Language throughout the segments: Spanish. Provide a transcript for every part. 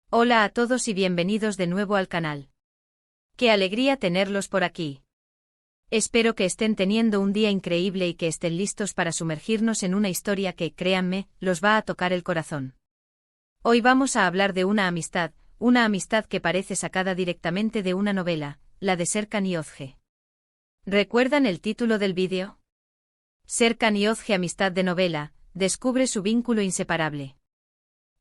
Hola a todos y bienvenidos de nuevo al canal. Qué alegría tenerlos por aquí. Espero que estén teniendo un día increíble y que estén listos para sumergirnos en una historia que, créanme, los va a tocar el corazón. Hoy vamos a hablar de una amistad que parece sacada directamente de una novela, la de Serkan y Özge. ¿Recuerdan el título del vídeo? Serkan y Özge, amistad de novela, descubre su vínculo inseparable.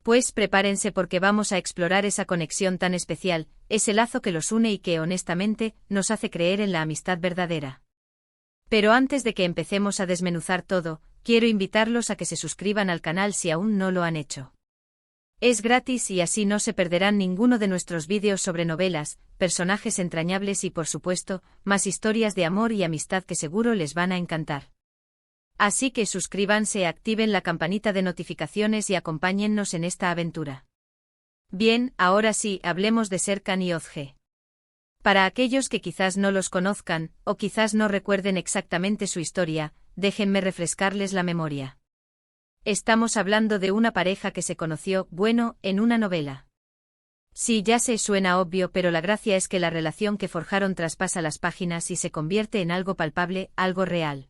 Pues prepárense porque vamos a explorar esa conexión tan especial, ese lazo que los une y que, honestamente, nos hace creer en la amistad verdadera. Pero antes de que empecemos a desmenuzar todo, quiero invitarlos a que se suscriban al canal si aún no lo han hecho. Es gratis y así no se perderán ninguno de nuestros vídeos sobre novelas, personajes entrañables y, por supuesto, más historias de amor y amistad que seguro les van a encantar. Así que suscríbanse, activen la campanita de notificaciones y acompáñennos en esta aventura. Bien, ahora sí, hablemos de Serkan y Özge. Para aquellos que quizás no los conozcan, o quizás no recuerden exactamente su historia, déjenme refrescarles la memoria. Estamos hablando de una pareja que se conoció, en una novela. Sí, ya sé, suena obvio, pero la gracia es que la relación que forjaron traspasa las páginas y se convierte en algo palpable, algo real.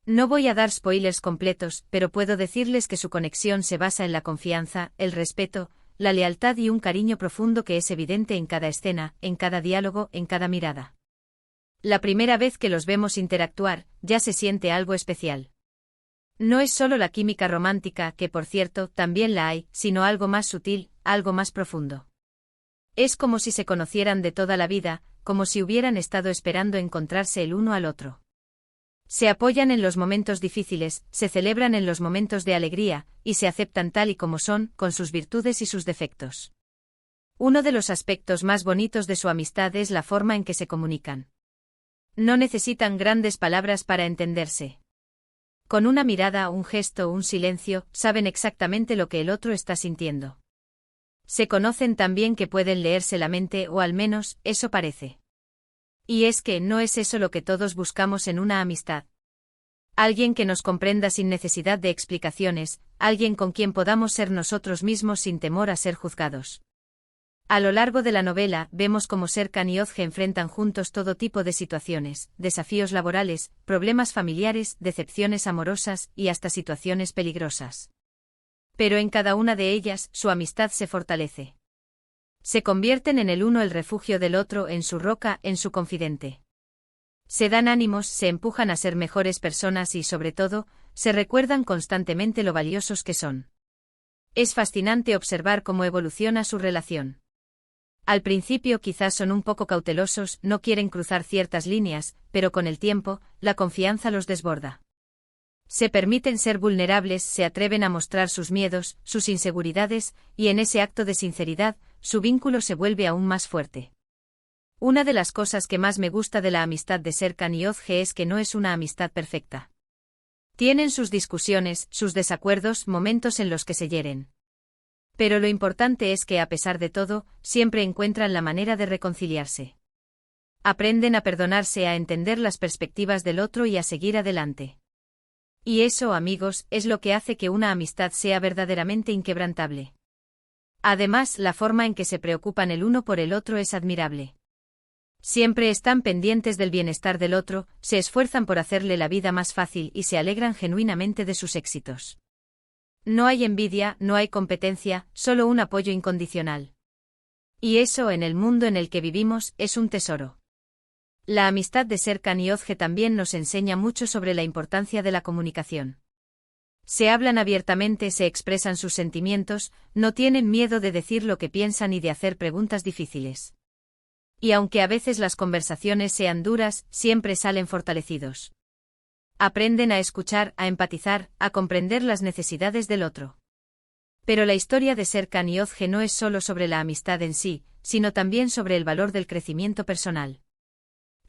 No voy a dar spoilers completos, pero puedo decirles que su conexión se basa en la confianza, el respeto, la lealtad y un cariño profundo que es evidente en cada escena, en cada diálogo, en cada mirada. La primera vez que los vemos interactuar, ya se siente algo especial. No es solo la química romántica, que por cierto, también la hay, sino algo más sutil, algo más profundo. Es como si se conocieran de toda la vida, como si hubieran estado esperando encontrarse el uno al otro. Se apoyan en los momentos difíciles, se celebran en los momentos de alegría, y se aceptan tal y como son, con sus virtudes y sus defectos. Uno de los aspectos más bonitos de su amistad es la forma en que se comunican. No necesitan grandes palabras para entenderse. Con una mirada, un gesto, un silencio, saben exactamente lo que el otro está sintiendo. Se conocen tan bien que pueden leerse la mente, o al menos, eso parece. Y es que no es eso lo que todos buscamos en una amistad. Alguien que nos comprenda sin necesidad de explicaciones, alguien con quien podamos ser nosotros mismos sin temor a ser juzgados. A lo largo de la novela, vemos cómo Serkan y Özge enfrentan juntos todo tipo de situaciones, desafíos laborales, problemas familiares, decepciones amorosas y hasta situaciones peligrosas. Pero en cada una de ellas, su amistad se fortalece. Se convierten en el uno el refugio del otro, en su roca, en su confidente. Se dan ánimos, se empujan a ser mejores personas y, sobre todo, se recuerdan constantemente lo valiosos que son. Es fascinante observar cómo evoluciona su relación. Al principio quizás son un poco cautelosos, no quieren cruzar ciertas líneas, pero con el tiempo, la confianza los desborda. Se permiten ser vulnerables, se atreven a mostrar sus miedos, sus inseguridades, y en ese acto de sinceridad, su vínculo se vuelve aún más fuerte. Una de las cosas que más me gusta de la amistad de Serkan y Özge es que no es una amistad perfecta. Tienen sus discusiones, sus desacuerdos, momentos en los que se hieren. Pero lo importante es que, a pesar de todo, siempre encuentran la manera de reconciliarse. Aprenden a perdonarse, a entender las perspectivas del otro y a seguir adelante. Y eso, amigos, es lo que hace que una amistad sea verdaderamente inquebrantable. Además, la forma en que se preocupan el uno por el otro es admirable. Siempre están pendientes del bienestar del otro, se esfuerzan por hacerle la vida más fácil y se alegran genuinamente de sus éxitos. No hay envidia, no hay competencia, solo un apoyo incondicional. Y eso, en el mundo en el que vivimos, es un tesoro. La amistad de Serkan y Özge también nos enseña mucho sobre la importancia de la comunicación. Se hablan abiertamente, se expresan sus sentimientos, no tienen miedo de decir lo que piensan y de hacer preguntas difíciles. Y aunque a veces las conversaciones sean duras, siempre salen fortalecidos. Aprenden a escuchar, a empatizar, a comprender las necesidades del otro. Pero la historia de Serkan y Özge no es solo sobre la amistad en sí, sino también sobre el valor del crecimiento personal.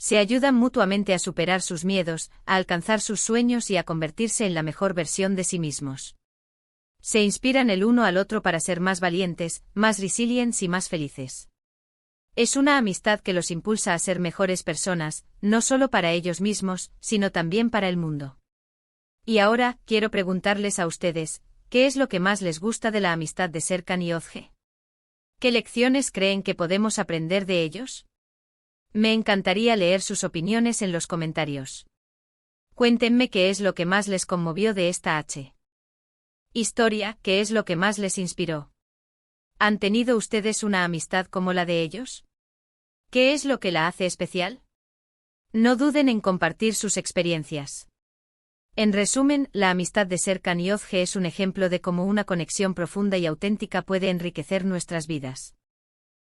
Se ayudan mutuamente a superar sus miedos, a alcanzar sus sueños y a convertirse en la mejor versión de sí mismos. Se inspiran el uno al otro para ser más valientes, más resilientes y más felices. Es una amistad que los impulsa a ser mejores personas, no solo para ellos mismos, sino también para el mundo. Y ahora, quiero preguntarles a ustedes, ¿qué es lo que más les gusta de la amistad de Serkan y Özge? ¿Qué lecciones creen que podemos aprender de ellos? Me encantaría leer sus opiniones en los comentarios. Cuéntenme qué es lo que más les conmovió de esta historia, qué es lo que más les inspiró. ¿Han tenido ustedes una amistad como la de ellos? ¿Qué es lo que la hace especial? No duden en compartir sus experiencias. En resumen, la amistad de Serkan y Özge es un ejemplo de cómo una conexión profunda y auténtica puede enriquecer nuestras vidas.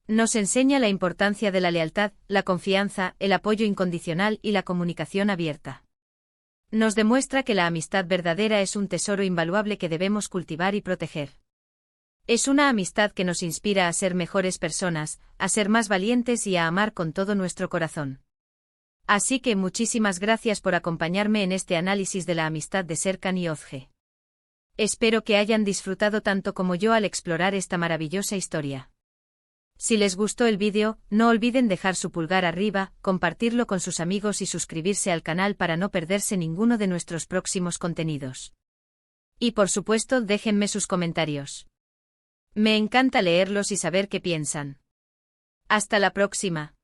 Nos enseña la importancia de la lealtad, la confianza, el apoyo incondicional y la comunicación abierta. Nos demuestra que la amistad verdadera es un tesoro invaluable que debemos cultivar y proteger. Es una amistad que nos inspira a ser mejores personas, a ser más valientes y a amar con todo nuestro corazón. Así que muchísimas gracias por acompañarme en este análisis de la amistad de Serkan y Özge. Espero que hayan disfrutado tanto como yo al explorar esta maravillosa historia. Si les gustó el vídeo, no olviden dejar su pulgar arriba, compartirlo con sus amigos y suscribirse al canal para no perderse ninguno de nuestros próximos contenidos. Y por supuesto, déjenme sus comentarios. Me encanta leerlos y saber qué piensan. Hasta la próxima.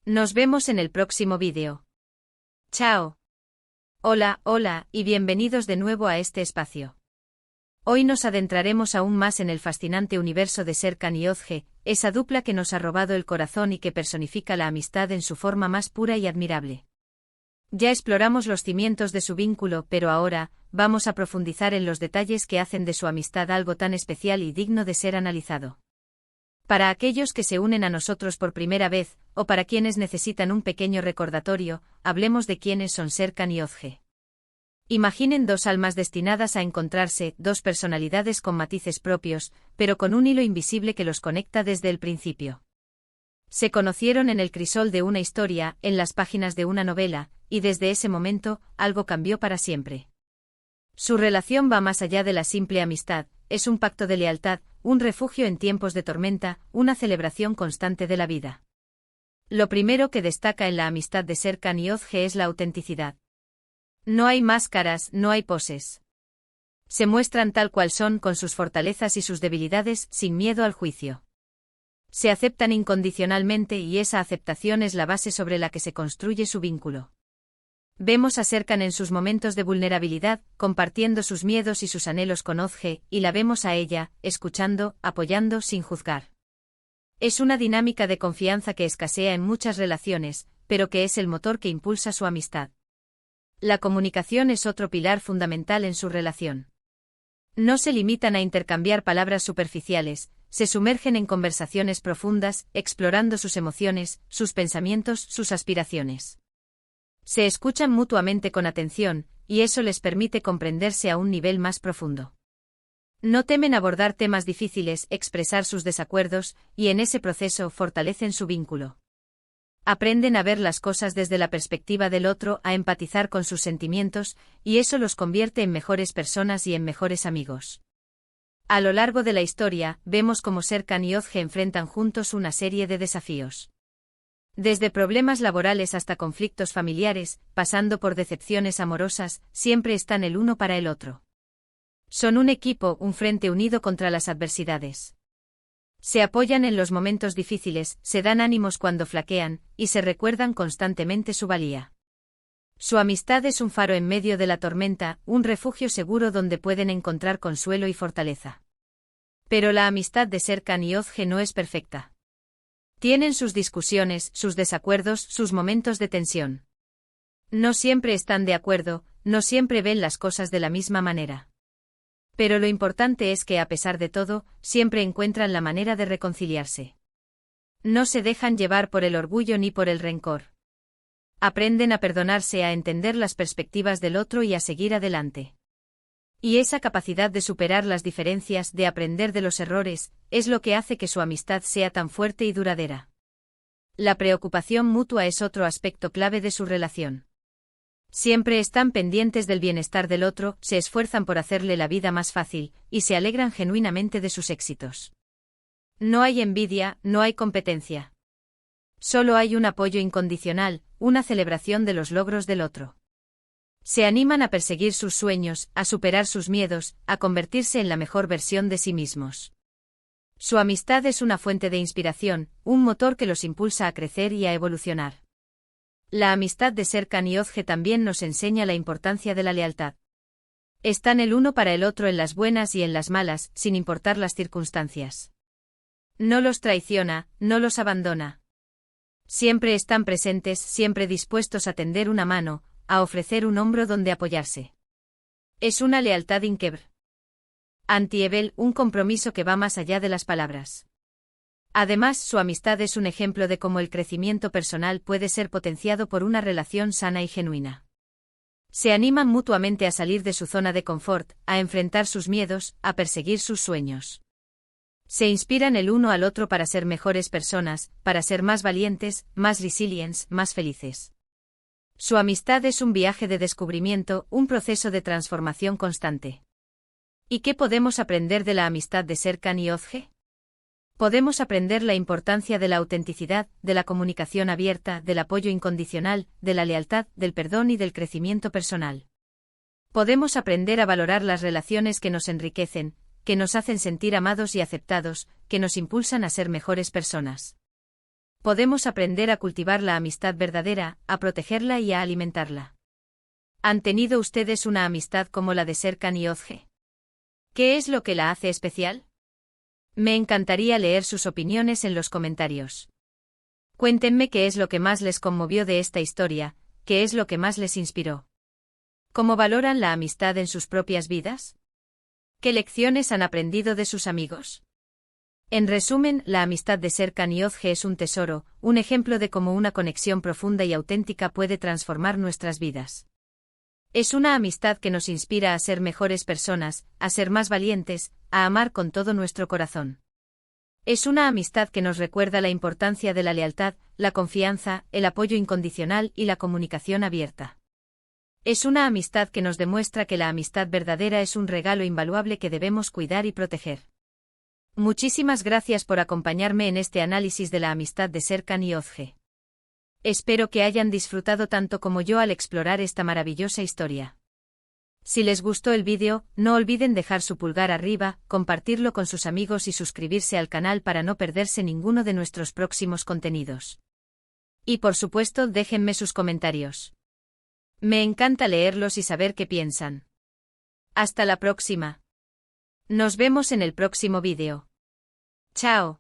Nos vemos en el próximo vídeo. Chao. Hola, hola, y bienvenidos de nuevo a este espacio. Hoy nos adentraremos aún más en el fascinante universo de Serkan y Özge, esa dupla que nos ha robado el corazón y que personifica la amistad en su forma más pura y admirable. Ya exploramos los cimientos de su vínculo, pero ahora, vamos a profundizar en los detalles que hacen de su amistad algo tan especial y digno de ser analizado. Para aquellos que se unen a nosotros por primera vez, o para quienes necesitan un pequeño recordatorio, hablemos de quiénes son Serkan y Özge. Imaginen dos almas destinadas a encontrarse, dos personalidades con matices propios, pero con un hilo invisible que los conecta desde el principio. Se conocieron en el crisol de una historia, en las páginas de una novela, y desde ese momento, algo cambió para siempre. Su relación va más allá de la simple amistad, es un pacto de lealtad, un refugio en tiempos de tormenta, una celebración constante de la vida. Lo primero que destaca en la amistad de Serkan y Özge es la autenticidad. No hay máscaras, no hay poses. Se muestran tal cual son, con sus fortalezas y sus debilidades, sin miedo al juicio. Se aceptan incondicionalmente y esa aceptación es la base sobre la que se construye su vínculo. Vemos a Serkan en sus momentos de vulnerabilidad, compartiendo sus miedos y sus anhelos con Özge, y la vemos a ella, escuchando, apoyando sin juzgar. Es una dinámica de confianza que escasea en muchas relaciones, pero que es el motor que impulsa su amistad. La comunicación es otro pilar fundamental en su relación. No se limitan a intercambiar palabras superficiales, se sumergen en conversaciones profundas, explorando sus emociones, sus pensamientos, sus aspiraciones. Se escuchan mutuamente con atención, y eso les permite comprenderse a un nivel más profundo. No temen abordar temas difíciles, expresar sus desacuerdos, y en ese proceso fortalecen su vínculo. Aprenden a ver las cosas desde la perspectiva del otro, a empatizar con sus sentimientos, y eso los convierte en mejores personas y en mejores amigos. A lo largo de la historia, vemos cómo Serkan y Özge enfrentan juntos una serie de desafíos. Desde problemas laborales hasta conflictos familiares, pasando por decepciones amorosas, siempre están el uno para el otro. Son un equipo, un frente unido contra las adversidades. Se apoyan en los momentos difíciles, se dan ánimos cuando flaquean, y se recuerdan constantemente su valía. Su amistad es un faro en medio de la tormenta, un refugio seguro donde pueden encontrar consuelo y fortaleza. Pero la amistad de Serkan y Özge no es perfecta. Tienen sus discusiones, sus desacuerdos, sus momentos de tensión. No siempre están de acuerdo, no siempre ven las cosas de la misma manera. Pero lo importante es que a pesar de todo, siempre encuentran la manera de reconciliarse. No se dejan llevar por el orgullo ni por el rencor. Aprenden a perdonarse, a entender las perspectivas del otro y a seguir adelante. Y esa capacidad de superar las diferencias, de aprender de los errores, es lo que hace que su amistad sea tan fuerte y duradera. La preocupación mutua es otro aspecto clave de su relación. Siempre están pendientes del bienestar del otro, se esfuerzan por hacerle la vida más fácil, y se alegran genuinamente de sus éxitos. No hay envidia, no hay competencia. Solo hay un apoyo incondicional, una celebración de los logros del otro. Se animan a perseguir sus sueños, a superar sus miedos, a convertirse en la mejor versión de sí mismos. Su amistad es una fuente de inspiración, un motor que los impulsa a crecer y a evolucionar. La amistad de Serkan y Ozge también nos enseña la importancia de la lealtad. Están el uno para el otro en las buenas y en las malas, sin importar las circunstancias. No los traiciona, no los abandona. Siempre están presentes, siempre dispuestos a tender una mano, a ofrecer un hombro donde apoyarse. Es una lealtad inquebrantable. Anti-Ebel, un compromiso que va más allá de las palabras. Además, su amistad es un ejemplo de cómo el crecimiento personal puede ser potenciado por una relación sana y genuina. Se animan mutuamente a salir de su zona de confort, a enfrentar sus miedos, a perseguir sus sueños. Se inspiran el uno al otro para ser mejores personas, para ser más valientes, más resilientes, más felices. Su amistad es un viaje de descubrimiento, un proceso de transformación constante. ¿Y qué podemos aprender de la amistad de Serkan y Ozge? Podemos aprender la importancia de la autenticidad, de la comunicación abierta, del apoyo incondicional, de la lealtad, del perdón y del crecimiento personal. Podemos aprender a valorar las relaciones que nos enriquecen, que nos hacen sentir amados y aceptados, que nos impulsan a ser mejores personas. Podemos aprender a cultivar la amistad verdadera, a protegerla y a alimentarla. ¿Han tenido ustedes una amistad como la de Serkan y Ozge? ¿Qué es lo que la hace especial? Me encantaría leer sus opiniones en los comentarios. Cuéntenme qué es lo que más les conmovió de esta historia, qué es lo que más les inspiró. ¿Cómo valoran la amistad en sus propias vidas? ¿Qué lecciones han aprendido de sus amigos? En resumen, la amistad de Serkan y Ozge es un tesoro, un ejemplo de cómo una conexión profunda y auténtica puede transformar nuestras vidas. Es una amistad que nos inspira a ser mejores personas, a ser más valientes, a amar con todo nuestro corazón. Es una amistad que nos recuerda la importancia de la lealtad, la confianza, el apoyo incondicional y la comunicación abierta. Es una amistad que nos demuestra que la amistad verdadera es un regalo invaluable que debemos cuidar y proteger. Muchísimas gracias por acompañarme en este análisis de la amistad de Serkan y Ozge. Espero que hayan disfrutado tanto como yo al explorar esta maravillosa historia. Si les gustó el vídeo, no olviden dejar su pulgar arriba, compartirlo con sus amigos y suscribirse al canal para no perderse ninguno de nuestros próximos contenidos. Y por supuesto, déjenme sus comentarios. Me encanta leerlos y saber qué piensan. Hasta la próxima. Nos vemos en el próximo vídeo. Chao.